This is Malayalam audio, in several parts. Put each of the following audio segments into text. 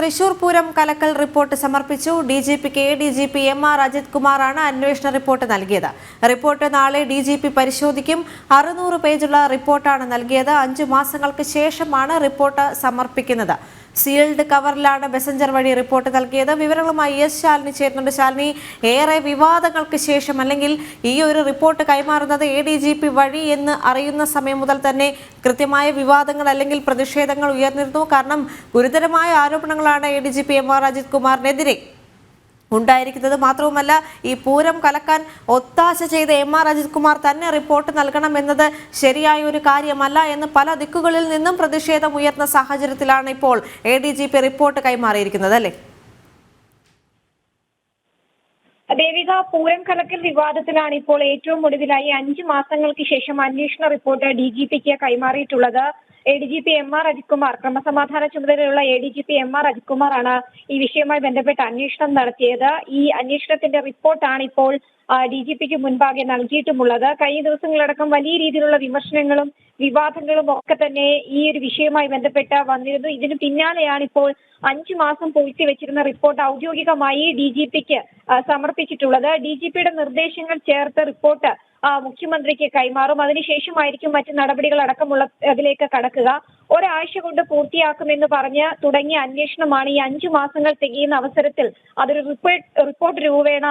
തൃശൂർ പൂരം കലക്കൽ റിപ്പോർട്ട് സമർപ്പിച്ചു. ഡിജിപിക്ക് എഡിജിപി എം.ആർ. അജിത് കുമാറാണ് അന്വേഷണ റിപ്പോർട്ട് നൽകിയത്. റിപ്പോർട്ട് നാളെ ഡിജിപി പരിശോധിക്കും. 600 പേജുള്ള റിപ്പോർട്ടാണ് നൽകിയത്. 5 മാസങ്ങൾക്ക് ശേഷമാണ് റിപ്പോർട്ട് സമർപ്പിക്കുന്നത്. സീൽഡ് കവറിലാണ് മെസഞ്ചർ വഴി റിപ്പോർട്ട് നൽകിയത്. വിവരങ്ങളുമായി എസ് ശാലിനി ചേരുന്നുണ്ട്. ശാലിനി, ഏറെ വിവാദങ്ങൾക്ക് ശേഷം അല്ലെങ്കിൽ ഈ ഒരു റിപ്പോർട്ട് കൈമാറുന്നത് എഡിജിപി വഴി എന്ന് അറിയുന്ന സമയം മുതൽ തന്നെ കൃത്യമായ വിവാദങ്ങൾ അല്ലെങ്കിൽ പ്രതിഷേധങ്ങൾ ഉയർന്നിരുന്നു. കാരണം ഗുരുതരമായ ആരോപണങ്ങളാണ് എഡിജിപി എം.ആർ. അജിത് കുമാറിനെതിരെ ഉണ്ടായിരിക്കുന്നത്. മാത്രവുമല്ല, ഈ പൂരം കലക്കാൻ ഒത്താശ ചെയ്ത എം.ആർ. അജിത് കുമാർ തന്നെ റിപ്പോർട്ട് നൽകണം എന്നത് ശരിയായ ഒരു കാര്യമല്ല എന്ന് പല ദിക്കുകളിൽ നിന്നും പ്രതിഷേധം ഉയർന്ന സാഹചര്യത്തിലാണ് ഇപ്പോൾ എഡിജിപി റിപ്പോർട്ട് കൈമാറിയിരിക്കുന്നത്, അല്ലേ? ദേവിക, പൂരം കലക്കൽ വിവാദത്തിലാണ് ഇപ്പോൾ ഏറ്റവും ഒടുവിലായി 5 മാസങ്ങൾക്ക് ശേഷം അന്വേഷണ റിപ്പോർട്ട് ഡിജിപിക്ക് കൈമാറിയിട്ടുള്ളത്. ADGP M R. അജിത് കുമാർ, ക്രമസമാധാന ചുമതലയുള്ള എഡിജിപി എം.ആർ. അജിത് കുമാറാണ് ഈ വിഷയവുമായി ബന്ധപ്പെട്ട് അന്വേഷണം നടത്തിയത്. ഈ അന്വേഷണത്തിന്റെ റിപ്പോർട്ടാണ് ഇപ്പോൾ ഡിജിപിക്ക് മുൻപാകെ നൽകിയിട്ടുമുള്ളത്. കഴിഞ്ഞ ദിവസങ്ങളടക്കം വലിയ രീതിയിലുള്ള വിമർശനങ്ങളും വിവാദങ്ങളും ഒക്കെ തന്നെ ഈ ഒരു വിഷയവുമായി ബന്ധപ്പെട്ട് വന്നിരുന്നു. ഇതിന് പിന്നാലെയാണ് ഇപ്പോൾ 5 മാസം പൂഴ്ത്തി വെച്ചിരുന്ന റിപ്പോർട്ട് ഔദ്യോഗികമായി ഡിജിപിക്ക് സമർപ്പിച്ചിട്ടുള്ളത്. ഡിജിപിയുടെ നിർദ്ദേശങ്ങൾ ചേർത്ത് റിപ്പോർട്ട് മുഖ്യമന്ത്രിക്ക് കൈമാറും. അതിനുശേഷമായിരിക്കും മറ്റ് നടപടികൾ അടക്കമുള്ള അതിലേക്ക് കടക്കുക. ഒരാഴ്ച കൊണ്ട് പൂർത്തിയാക്കുമെന്ന് പറഞ്ഞ് തുടങ്ങിയ അന്വേഷണമാണ് ഈ 5 മാസങ്ങൾ തികയുന്ന അവസരത്തിൽ അതൊരു റിപ്പോർട്ട് രൂപേണ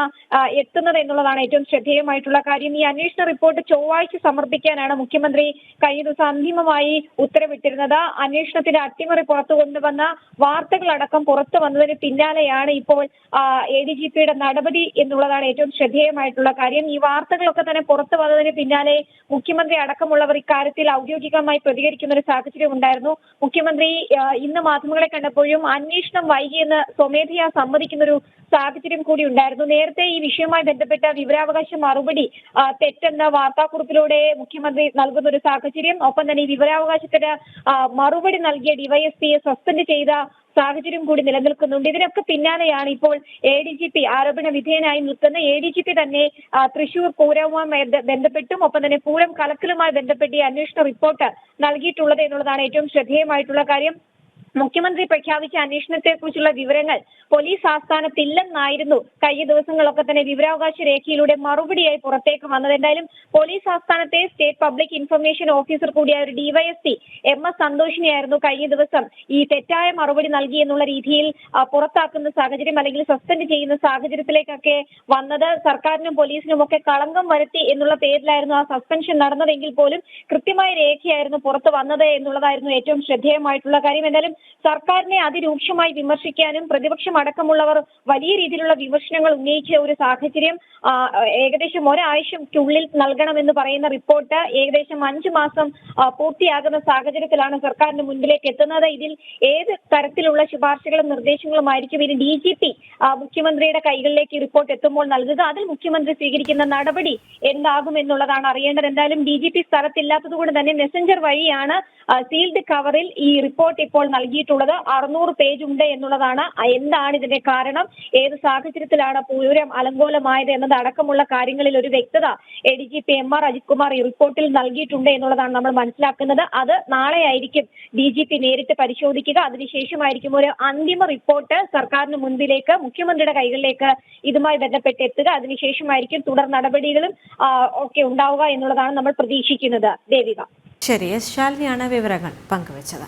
എത്തുന്നത് എന്നുള്ളതാണ് ഏറ്റവും ശ്രദ്ധേയമായിട്ടുള്ള കാര്യം. ഈ അന്വേഷണ റിപ്പോർട്ട് ചൊവ്വാഴ്ച സമർപ്പിക്കാനാണ് മുഖ്യമന്ത്രി കഴിഞ്ഞ ദിവസം അന്തിമമായി ഉത്തരവിട്ടിരുന്നത്. അന്വേഷണത്തിന്റെ അട്ടിമറി പുറത്തു കൊണ്ടുവന്ന വാർത്തകളടക്കം പുറത്തു വന്നതിന് പിന്നാലെയാണ് ഇപ്പോൾ എഡിജിപിയുടെ നടപടി എന്നുള്ളതാണ് ഏറ്റവും ശ്രദ്ധേയമായിട്ടുള്ള കാര്യം. ഈ വാർത്തകളൊക്കെ തന്നെ പുറത്തു വന്നതിന് പിന്നാലെ മുഖ്യമന്ത്രി അടക്കമുള്ളവർ ഇക്കാര്യത്തിൽ ഔദ്യോഗികമായി പ്രതികരിക്കുന്ന ഒരു സാഹചര്യം ഉണ്ടായിരുന്നു. മുഖ്യമന്ത്രി ഇന്ന് മാധ്യമങ്ങളെ കണ്ടപ്പോഴും അന്വേഷണം വൈകിയെന്ന് സ്വമേധയാ സമ്മതിക്കുന്ന ഒരു സാഹചര്യം കൂടി ഉണ്ടായിരുന്നു. നേരത്തെ ഈ വിഷയവുമായി ബന്ധപ്പെട്ട വിവരാവകാശ മറുപടി തെറ്റെന്ന വാർത്താക്കുറിപ്പിലൂടെ മുഖ്യമന്ത്രി നൽകുന്ന ഒരു സാഹചര്യം, ഒപ്പം തന്നെ ഈ വിവരാവകാശത്തിന് മറുപടി നൽകിയ ഡിവൈഎസ്പിയെ സസ്പെൻഡ് ചെയ്ത സാഹചര്യം കൂടി നിലനിൽക്കുന്നുണ്ട്. ഇതിനൊക്കെ പിന്നാലെയാണ് ഇപ്പോൾ എഡിജിപി ആരോപണ വിധേയനായി നിൽക്കുന്ന എഡിജിപി തന്നെ തൃശൂർ പൂരവുമായി ബന്ധപ്പെട്ടും ഒപ്പം തന്നെ പൂരം കലക്കലുമായി ബന്ധപ്പെട്ട് ഈ അന്വേഷണ റിപ്പോർട്ട് നൽകിയിട്ടുള്ളത് എന്നുള്ളതാണ് ഏറ്റവും ശ്രദ്ധേയമായിട്ടുള്ള കാര്യം. മുഖ്യമന്ത്രി പ്രഖ്യാപിച്ച അന്വേഷണത്തെക്കുറിച്ചുള്ള വിവരങ്ങൾ പോലീസ് ആസ്ഥാനത്തില്ലെന്നായിരുന്നു കഴിഞ്ഞ ദിവസങ്ങളൊക്കെ തന്നെ വിവരാവകാശ രേഖയിലൂടെ മറുപടിയായി പുറത്തേക്ക് വന്നത്. എന്തായാലും പോലീസ് ആസ്ഥാനത്തെ സ്റ്റേറ്റ് പബ്ലിക് ഇൻഫർമേഷൻ ഓഫീസർ കൂടിയായ ഒരു ഡിവൈഎസ്പി എം.എസ്. സന്തോഷിനെയായിരുന്നു കഴിഞ്ഞ ദിവസം ഈ തെറ്റായ മറുപടി നൽകി എന്നുള്ള രീതിയിൽ പുറത്താക്കുന്ന സാഹചര്യം അല്ലെങ്കിൽ സസ്പെൻഡ് ചെയ്യുന്ന സാഹചര്യത്തിലേക്കൊക്കെ വന്നത്. സർക്കാരിനും പോലീസിനും ഒക്കെ കളങ്കം വരുത്തി എന്നുള്ള പേരിലായിരുന്നു ആ സസ്പെൻഷൻ നടന്നതെങ്കിൽ പോലും കൃത്യമായ രേഖയായിരുന്നു പുറത്തു വന്നത് എന്നുള്ളതായിരുന്നു ഏറ്റവും ശ്രദ്ധേയമായിട്ടുള്ള കാര്യം. എന്തായാലും സർക്കാരിനെ അതിരൂക്ഷമായി വിമർശിക്കാനും പ്രതിപക്ഷം അടക്കമുള്ളവർ വലിയ രീതിയിലുള്ള വിമർശനങ്ങൾ ഉന്നയിച്ച ഒരു സാഹചര്യം, ഏകദേശം ഒരാഴ്ചയ്ക്കുള്ളിൽ നൽകണമെന്ന് പറയുന്ന റിപ്പോർട്ട് ഏകദേശം 5 മാസം പൂർത്തിയാകുന്ന സാഹചര്യത്തിലാണ് സർക്കാരിന് മുൻപിലേക്ക് എത്തുന്നത്. ഇതിൽ ഏത് തരത്തിലുള്ള ശുപാർശകളും നിർദ്ദേശങ്ങളുമായിരിക്കും ഇനി ഡിജിപി മുഖ്യമന്ത്രിയുടെ കൈകളിലേക്ക് റിപ്പോർട്ട് എത്തുമ്പോൾ നൽകുക. അതിൽ മുഖ്യമന്ത്രി സ്വീകരിക്കുന്ന നടപടി എന്താകും എന്നുള്ളതാണ് അറിയേണ്ടത്. എന്തായാലും ഡിജിപി സ്ഥലത്തില്ലാത്തത് കൊണ്ട് തന്നെ മെസഞ്ചർ വഴിയാണ് സീൽഡ് കവറിൽ ഈ റിപ്പോർട്ട് ഇപ്പോൾ നൽകിയിട്ടുള്ളത്. 600 പേജ് ഉണ്ട് എന്നുള്ളതാണ്. എന്താണ് ഇതിന്റെ കാരണം, ഏത് സാഹചര്യത്തിലാണ് പൂരം അലങ്കോലമായത് എന്നത് അടക്കമുള്ള കാര്യങ്ങളിൽ ഒരു വ്യക്തത എഡിജിപി എം.ആർ. അജിത് കുമാർ ഈ റിപ്പോർട്ടിൽ നൽകിയിട്ടുണ്ട് എന്നുള്ളതാണ് നമ്മൾ മനസ്സിലാക്കുന്നത്. അത് നാളെ ആയിരിക്കും ഡിജിപി നേരിട്ട് പരിശോധിക്കുക. അതിനുശേഷമായിരിക്കും ഒരു അന്തിമ റിപ്പോർട്ട് സർക്കാരിന് മുൻപിലേക്ക് മുഖ്യമന്ത്രിയുടെ കൈകളിലേക്ക് ഇതുമായി ബന്ധപ്പെട്ട് എത്തുക. അതിനുശേഷമായിരിക്കും തുടർ നടപടികളും ഒക്കെ ഉണ്ടാവുക എന്നുള്ളതാണ് നമ്മൾ പ്രതീക്ഷിക്കുന്നത്. ദേവിക. ശരി, എസ് ശാലിനിയാണ് വിവരങ്ങൾ പങ്കുവച്ചത്.